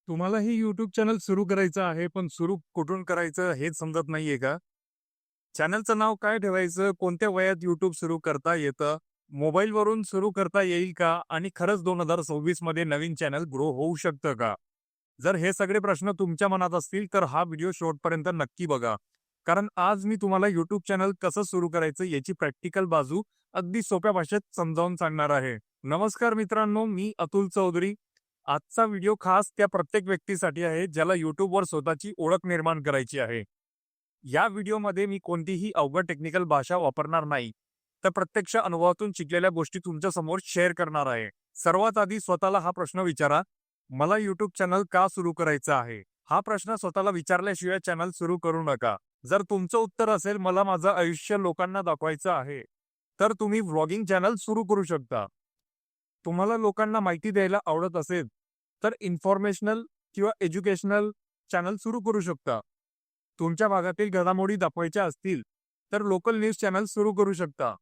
तुम्हालाही YouTube channel सुरू करायचं आहे, पण सुरू कुठून करायचं हेच समजत नाहीये का? चॅनलचं नाव काय ठेवायचं? कोणत्या वयात YouTube सुरू करता येतं? मोबाईलवरून सुरू करता येईल का? आणि खरंच 2026 मध्ये नवीन चॅनल ग्रो होऊ शकतं का? जर हे सगळे प्रश्न तुमच्या मनात असतील, तर हा व्हिडिओ शेवटपर्यंत नक्की बघा. कारण आज मी तुम्हाला YouTube चॅनल कसं सुरू करायचं याची प्रॅक्टिकल बाजू अगदी सोप्या भाषेत समजावून सांगणार आहे. नमस्कार मित्रांनो, मी अतुल चौधरी. आजचा व्हिडिओ खास त्या प्रत्येक व्यक्तीसाठी आहे, ज्याला YouTubeवर स्वतःची ओळख निर्माण करायची आहे. या व्हिडिओमध्ये मी कोणतीही अवघड टेक्निकल भाषा वापरणार नाही, तर प्रत्यक्ष अनुभवातून शिकलेल्या गोष्टी तुमच्या समोर शेअर करणार आहे. सर्वात आधी स्वतःला हा प्रश्न विचारा, मला YouTube चॅनल का सुरू करायचं आहे? हा प्रश्न स्वतःला विचारल्याशिवाय चॅनल सुरू करू नका. जर तुमचं उत्तर असेल, मला माझं आयुष्य लोकांना दाखवायचं आहे, तर तुम्ही व्लॉगिंग चॅनल सुरू करू शकता. तुम्हाला लोकांना माहिती द्यायला आवडत असेल, तर इन्फॉर्मेशनल किंवा एज्युकेशनल चॅनल सुरू करू शकता. तुमच्या भागातील घडामोडी दाखवायच्या असतील, तर लोकल न्यूज चॅनल सुरू करू शकता.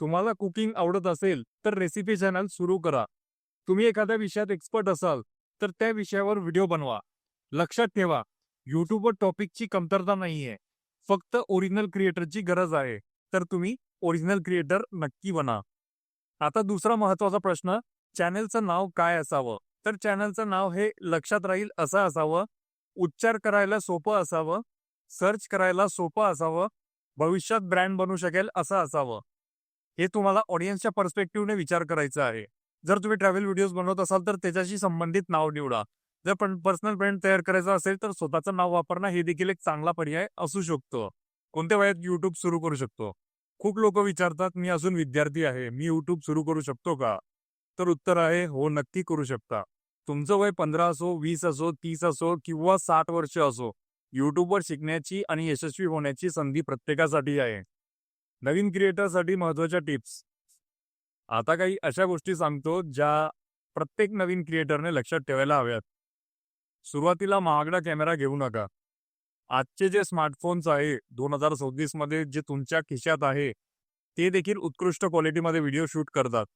तुम्हाला कुकिंग आवडत असेल, तर रेसिपी चॅनल सुरू करा. तुम्ही एखाद्या विषयात एक्सपर्ट असाल, तर त्या विषयावर व्हिडिओ बनवा. लक्षात ठेवा, YouTubeवर टॉपिकची कमतरता नाहीये. फक्त ओरिजिनल क्रिएटरची गरज आहे. तर तुम्ही ओरिजिनल क्रिएटर नक्की बना. आता दुसरा महत्त्वाचा प्रश्न, चॅनलचं नाव काय असावं? तर चॅनलचं नाव हे लक्षात राहील असं असावं, उच्चार करायला सोपं असावं, सर्च करायला सोपं असावं, भविष्यात ब्रँड बनू शकेल असं असावं. हे तुम्हाला ऑडियन्सच्या पर्स्पेक्टिव्हने विचार करायचा आहे. जर तुम्ही ट्रॅव्हल व्हिडिओज बनवत असाल, तर त्याच्याशी संबंधित नाव निवडा. जर पण पर्सनल ब्रँड तयार करायचा असेल, तर स्वतःचं नाव वापरणं हे देखील एक चांगला पर्याय असू शकतो. कोणत्या वयात YouTube सुरू करू शकतो? खूप लोक विचारतात, मी अजून विद्यार्थी आहे, मी YouTube सुरू करू शकतो का? तर उत्तर आहे हो, नक्की करू शकता. तुमचं वय 15 असो, 20 असो, 30 असो किंवा 60 वर्ष असो, YouTubeवर शिकण्याची आणि यशस्वी होण्याची संधी प्रत्येकासाठी आहे. नवीन क्रिएटरसाठी महत्त्वाच्या टिप्स. आता काही अशा गोष्टी सांगतो, ज्या प्रत्येक नवीन क्रिएटरने लक्षात ठेवायला हव्यात. सुरुवातीला महागडा कॅमेरा घेऊ नका. आजचे जे स्मार्टफोन्स आहे 2026 मध्ये जे तुमच्या खिशात आहे, ते देखील उत्कृष्ट क्वालिटीमध्ये व्हिडिओ शूट करतात.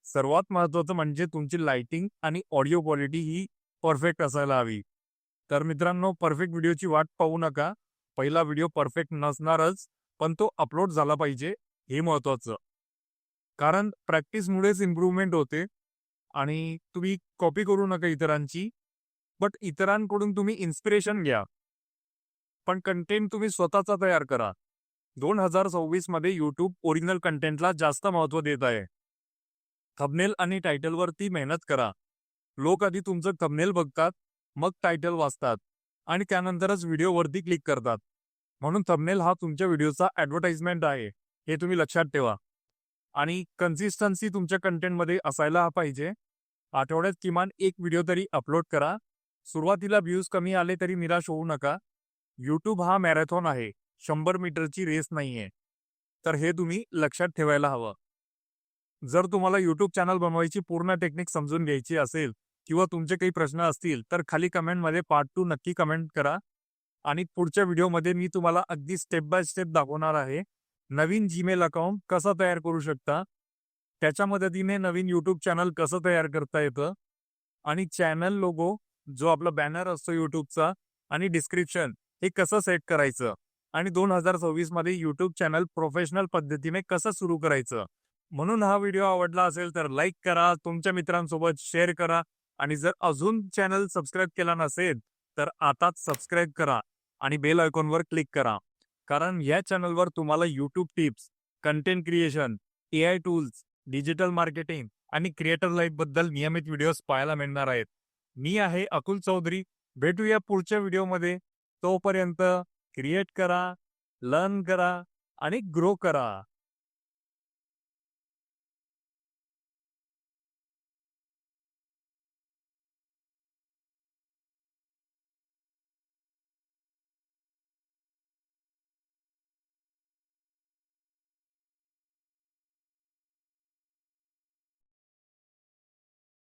सर्वात महत्त्वाचं म्हणजे तुमची लाइटिंग आणि ऑडिओ क्वालिटी ही परफेक्ट असायला हवी. तर मित्रांनो, परफेक्ट व्हिडिओची वाट पाहू नका. पहिला व्हिडिओ परफेक्ट नसणारच, पण तो अपलोड झाला पाहिजे, हे महत्त्वाचं. कारण प्रॅक्टिसमुळेच इम्प्रूव्हमेंट होते. आणि तुम्ही कॉपी करू नका इतरांची, बट इतरांकडून तुम्ही इन्स्पिरेशन घ्या. पण कंटेंट तुम्ही स्वतःचा तयार करा. 2026 मध्ये YouTube ओरिजिनल कंटेंटला जास्त महत्त्व देत आहे. थंबनेल आणि टायटलवरती मेहनत करा. लोक आधी तुमचं थंबनेल बघतात, मग टायटल वाचतात आणि त्यानंतरच व्हिडिओवरती क्लिक करतात. म्हणून थंबनेल हा तुमच्या व्हिडिओचा ॲडव्हर्टाइजमेंट आहे, हे तुम्ही लक्षात ठेवा. आणि कन्सिस्टन्सी तुमच्या कंटेंटमध्ये असायला पाहिजे. आठवड्यात किमान एक व्हिडिओ तरी अपलोड करा. सुरुवातीला व्ह्यूज कमी आले तरी निराश होऊ नका. YouTube हा मॅरेथॉन आहे, 100 मीटरची रेस नाहीये. तर हे तुम्ही लक्षात ठेवायला हवं. जर तुम्हाला YouTube चॅनल बनवायची पूर्ण टेक्निक समजून घ्यायची असेल किंवा तुमचे काही प्रश्न असतील, तर खाली कमेंटमध्ये पार्ट 2 नक्की कमेंट करा. आणि पुढच्या व्हिडिओमध्ये मी तुम्हाला अगदी स्टेप बाय स्टेप दाखवणार आहे. नवीन Gmail अकाउंट कसं तयार करू शकता, त्याच्या मदतीने नवीन YouTube चॅनल कसं तयार करता येतं आणि चॅनल लोगो, जो आपला बॅनर असतो YouTubeचा, आणि डिस्क्रिप्शन हे कसं सेट करायचं आणि 2026 मध्ये YouTube चॅनल प्रोफेशनल पद्धतीने कसं सुरू करायचं. म्हणून हा व्हिडिओ आवडला असेल तर लाईक करा, तुमच्या मित्रांसोबत शेअर करा आणि जर अजून चॅनल सबस्क्राईब केला नसेल, तर आताच सबस्क्राईब करा आणि बेल आयकॉनवर क्लिक करा. कारण या चॅनलवर तुम्हाला YouTube tips, content creation, AI tools, digital marketing आणि क्रिएटर लाईफबद्दल नियमित व्हिडिओज पाहायला मिळणार आहेत. मी आहे अकुल चौधरी. भेटूया पुढच्या व्हिडिओमध्ये. तोपर्यंत क्रिएट करा, लर्न करा आणि ग्रो करा.